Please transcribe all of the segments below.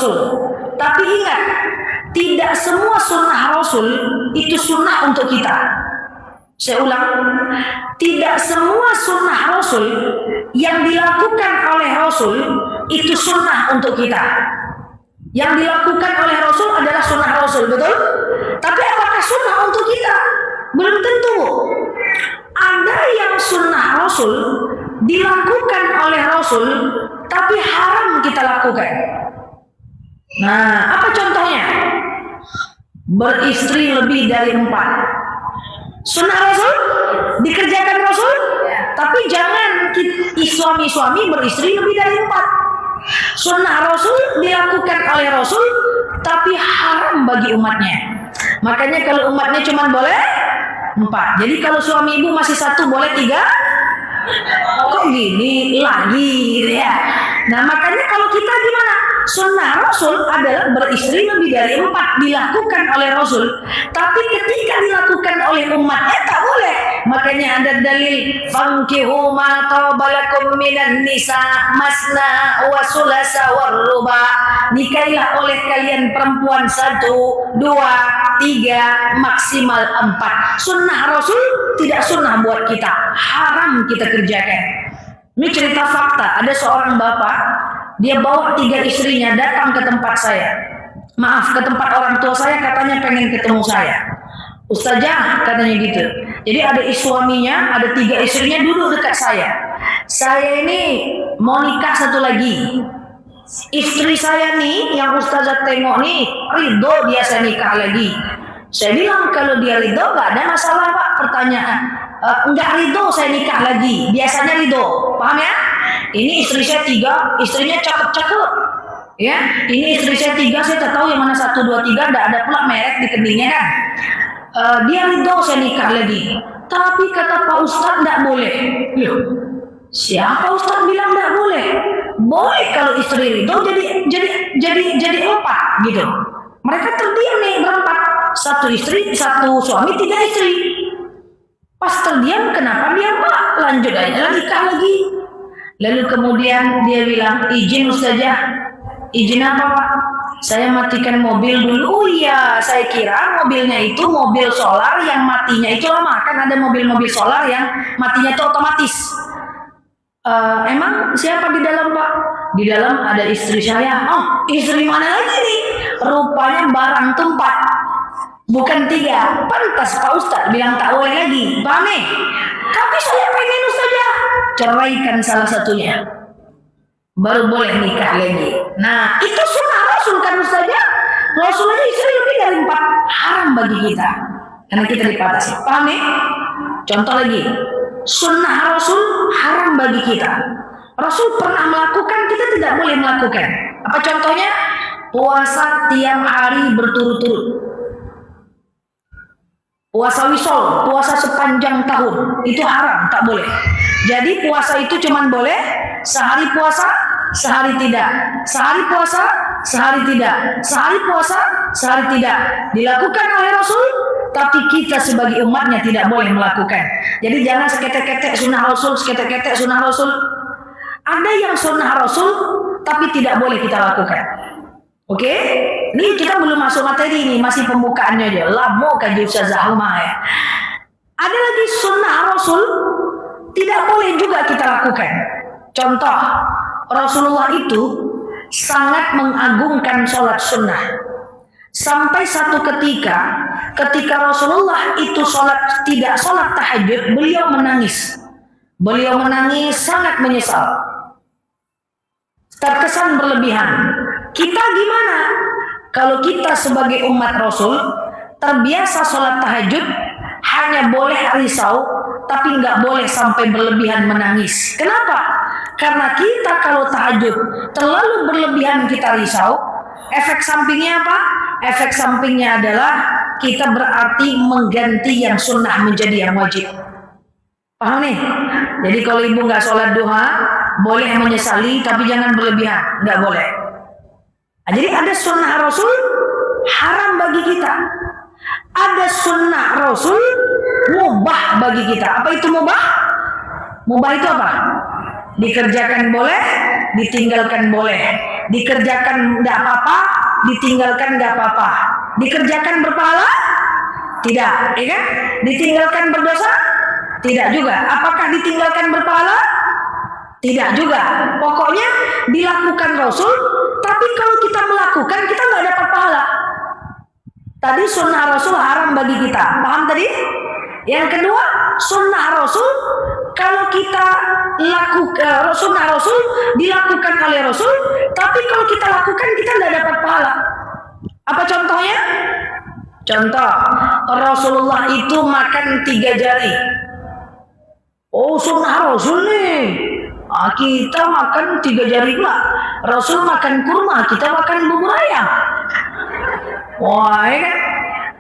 Rasul. Tapi ingat, tidak semua sunnah Rasul itu sunnah untuk kita. Saya ulang, tidak semua sunnah Rasul yang dilakukan oleh Rasul itu sunnah untuk kita. Yang dilakukan oleh Rasul adalah sunnah Rasul, betul? Tapi apakah sunnah untuk kita? Belum tentu. Ada yang sunnah Rasul dilakukan oleh Rasul, tapi haram kita lakukan. Nah, apa contohnya? Beristri lebih dari 4. Sunnah Rasul dikerjakan Rasul, tapi jangan suami-suami beristri lebih dari 4. Sunnah Rasul dilakukan oleh Rasul, tapi haram bagi umatnya. Makanya kalau umatnya cuma boleh 4. Jadi kalau suami ibu masih 1 boleh 3. Kok gini lagi gitu ya. Nah makanya kalau kita gimana? Sunnah Rasul adalah beristri lebih dari 4 dilakukan oleh Rasul, tapi ketika dilakukan oleh umatnya tak boleh. Makanya ada dalil fankihu ma tabalakum minan nisa masna wa sulasa war ruba. Nikailah oleh kalian perempuan 1, 2, 3, maksimal 4. Sunnah Rasul tidak sunnah buat kita, haram kita kerjakan. Ini cerita fakta. Ada seorang bapak, dia bawa 3 istrinya datang ke tempat saya. Maaf, ke tempat orang tua saya, katanya pengen ketemu saya. Ustazah katanya gitu. Jadi ada suaminya, ada 3 istrinya duduk dekat saya. Saya ini mau nikah 1 lagi. Istri saya nih yang ustazah tengok nih ridho dia saya nikah lagi. Saya bilang kalau dia ridho gak ada masalah pak. Pertanyaan, enggak ridho saya nikah lagi. Biasanya ridho, paham ya? Ini istri saya 3, istrinya cakep-cakep. Ya, ini istri saya 3, saya tak tahu yang mana 1, 2, 3, enggak ada pula merek di keningnya kan. Dia ridho saya nikah lagi. Tapi kata Pak Ustadz enggak boleh. Loh, siapa Ustadz bilang enggak boleh? Boleh kalau istri ridho jadi 4 gitu. Mereka terdiam nih berempat. 1 istri, 1 suami, 3 istri. Pas terdiam, kenapa dia pak? Lanjut aja nikah lagi. Lalu kemudian dia bilang, izin ustazah. Izin apa pak? Saya matikan mobil dulu. Oh iya, saya kira mobilnya itu mobil solar yang matinya itu lama. Kan ada mobil-mobil solar yang matinya itu otomatis. Emang siapa di dalam pak? Di dalam ada istri saya. Oh, istri mana lagi nih? Rupanya barang tempat. Bukan 3. Pantas Pak Ustadz bilang tak boleh lagi. Paham nih? Tapi saya pengen ustazah. Ceraikan salah satunya. Baru boleh nikah lagi. Nah, itu sunnah Rasul kan ustazah. Rasul aja istri lebih dari 4. Haram bagi kita. Karena kita dipatasi. Paham nih? Contoh lagi. Sunnah Rasul haram bagi kita. Rasul pernah melakukan, kita tidak boleh melakukan. Apa contohnya? Puasa tiap hari berturut-turut. Puasa wisol, puasa sepanjang tahun, itu haram, tak boleh. Jadi puasa itu cuma boleh sehari puasa, sehari tidak. Sehari puasa, sehari tidak. Sehari puasa, sehari tidak. Dilakukan oleh Rasul, tapi kita sebagai umatnya tidak boleh melakukan. Jadi jangan seketek-ketek sunnah Rasul, seketek-ketek sunnah Rasul. Ada yang sunnah Rasul, tapi tidak boleh kita lakukan. Oke, ini kita belum masuk materi ini, masih pembukaannya aja. Lama kaji Ustazah Umar ya. Ada lagi sunnah Rasul tidak boleh juga kita lakukan. Contoh, Rasulullah itu sangat mengagungkan sholat sunnah. Sampai satu ketika Rasulullah itu tidak sholat tahajud, beliau menangis. Beliau menangis sangat menyesal. Terkesan berlebihan. Kita gimana? Kalau kita sebagai umat Rasul terbiasa sholat tahajud, hanya boleh risau, tapi nggak boleh sampai berlebihan menangis. Kenapa? Karena kita kalau tahajud terlalu berlebihan kita risau, efek sampingnya apa? Efek sampingnya adalah kita berarti mengganti yang sunnah menjadi yang wajib. Paham nih? Jadi kalau ibu nggak sholat duha, boleh menyesali, tapi jangan berlebihan, nggak boleh. Nah, jadi ada sunnah Rasul haram bagi kita. Ada sunnah Rasul mubah bagi kita. Apa itu mubah? Mubah itu apa? Dikerjakan boleh, ditinggalkan boleh. Dikerjakan nggak apa-apa, ditinggalkan nggak apa-apa. Dikerjakan berpahala? Tidak, ya kan? Ditinggalkan berdosa? Tidak juga. Apakah ditinggalkan berpahala? Tidak juga. Pokoknya dilakukan Rasul, tapi kalau kita melakukan kita nggak dapat pahala. Tadi sunnah Rasul haram bagi kita. Paham tadi? Yang kedua, sunnah Rasul kalau kita lakukan, sunnah Rasul dilakukan oleh Rasul, tapi kalau kita lakukan kita nggak dapat pahala. Apa contohnya? Contoh, Rasulullah itu makan 3 jari. Oh, sunnah Rasul nih. Kita makan 3 jari pula. Rasul makan kurma, kita makan bubur ayam. Wah, ya kan?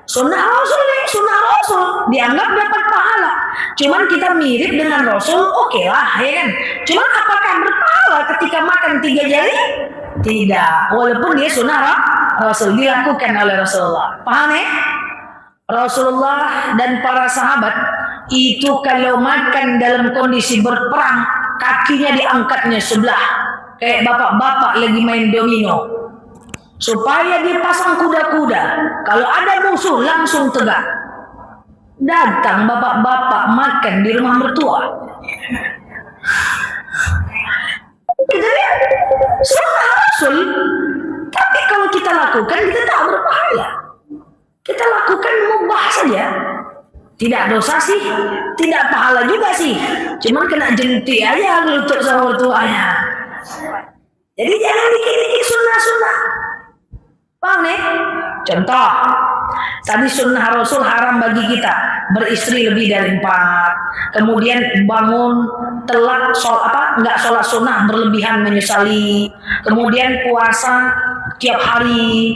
Sunnah Rasul nih, sunnah Rasul dianggap dapat pahala. Cuman kita mirip dengan Rasul, oke lah, ya kan? Cuman apakah berpahala ketika makan 3 jari? Tidak, walaupun dia sunnah Rasul dilakukan oleh Rasulullah. Paham ya? Rasulullah dan para sahabat itu kalau makan dalam kondisi berperang, kakinya diangkatnya sebelah, kayak bapak-bapak lagi main domino, supaya dia pasang kuda-kuda. Kalau ada musuh langsung tegak. Datang bapak-bapak makan di rumah mertua. Kita lihat sunnah Rasul, tapi kalau kita lakukan kita tak berpahala. Kita lakukan mubah saja. Tidak dosa sih, tidak pahala juga sih. Cuman kena jentik aja lutut sama mertuanya. Jadi jangan dikit-dikit sunnah-sunnah. Paham nih? Contoh, tadi sunnah Rasul haram bagi kita beristri lebih dari 4. Kemudian bangun telat nggak sholat sunnah berlebihan menyesali. Kemudian puasa tiap hari,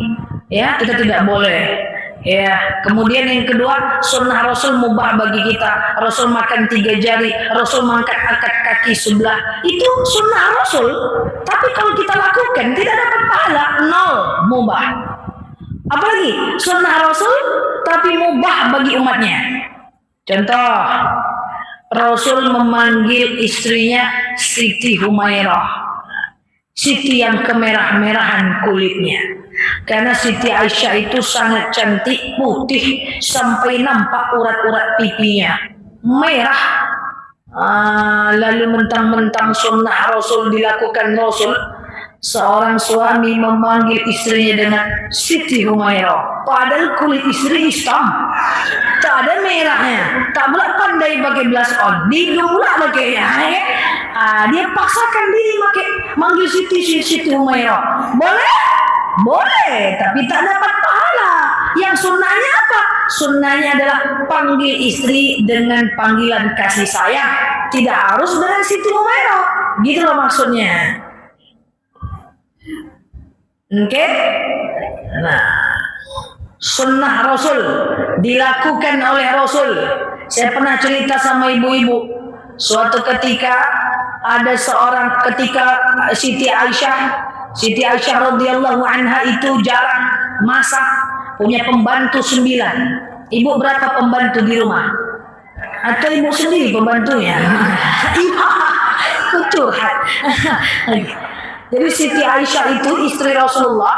ya kita tidak boleh. Ya, kemudian yang kedua, sunnah Rasul mubah bagi kita. Rasul makan 3 jari, Rasul angkat kaki sebelah. Itu sunnah Rasul. Tapi kalau kita lakukan tidak dapat pahala, 0, mubah. Apalagi sunnah Rasul tapi mubah bagi umatnya. Contoh, Rasul memanggil istrinya Siti Humairah, Siti yang kemerah-merahan kulitnya. Karena Siti Aisyah itu sangat cantik, putih sampai nampak urat-urat pipinya merah. Lalu mentang-mentang sunnah Rasul dilakukan Rasul, seorang suami memanggil istrinya dengan Siti Humairah, padahal kulit istri hitam, tak ada merahnya, tak pula pandai pakai blush on, hidung pula pakainya. Dia paksakan diri manggil Siti Humairah. Boleh, tapi tak dapat pahala. Yang sunnahnya apa? Sunnahnya adalah panggil istri dengan panggilan kasih sayang, tidak harus dengan Siti Humairah. Gitu loh maksudnya. Oke? Nah, sunnah Rasul dilakukan oleh Rasul. Saya pernah cerita sama ibu-ibu. Suatu ketika ada ketika Siti Aisyah radhiyallahu anha itu jarang masak, punya pembantu 9. Ibu berapa pembantu di rumah? Atau ibu sendiri pembantunya? Curhat. Jadi Siti Aisyah itu istri Rasulullah,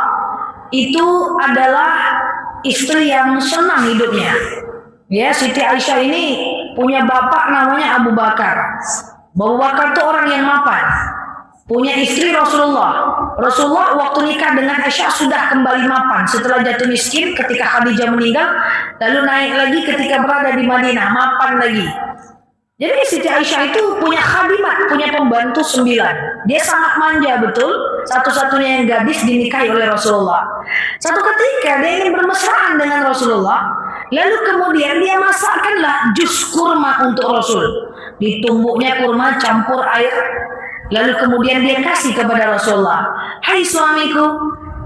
itu adalah istri yang senang hidupnya. Ya, Siti Aisyah ini punya bapak namanya Abu Bakar. Abu Bakar itu orang yang mapan. Punya istri Rasulullah. Rasulullah waktu nikah dengan Aisyah sudah kembali mapan setelah jatuh miskin ketika Khadijah meninggal, lalu naik lagi ketika berada di Madinah, mapan lagi. Jadi Siti Aisyah itu punya khadimat, punya pembantu 9. Dia sangat manja betul, satu-satunya yang gadis dinikahi oleh Rasulullah. Satu ketika dia ingin bermesraan dengan Rasulullah, lalu kemudian dia masakkanlah jus kurma untuk Rasul. Ditumbuknya kurma campur air, lalu kemudian dia kasih kepada Rasulullah. Hai suamiku,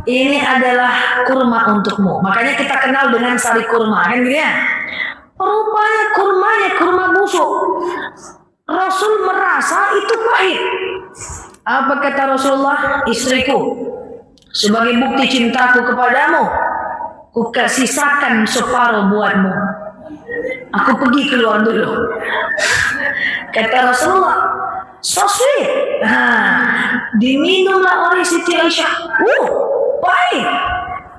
ini adalah kurma untukmu. Makanya kita kenal dengan sari kurma, kan gitu ya. Rupanya kurmanya kurma busuk. Rasul merasa itu pahit. Apa kata Rasulullah? Istriku, sebagai bukti cintaku kepadamu, ku sisakan separuh buatmu. Aku pergi keluar dulu. Kata Rasulullah, So sweet. Diminumlah oleh Siti Aisyah. Baik.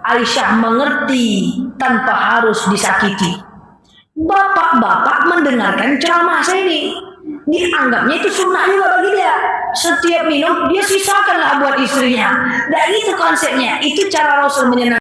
Aisyah mengerti tanpa harus disakiti. Bapak-bapak mendengarkan ceramah saya ini, dianggapnya itu sunnah juga bagi dia. Setiap minum dia sisakanlah buat istrinya. Dan itu konsepnya, itu cara Rasul menyenangkan.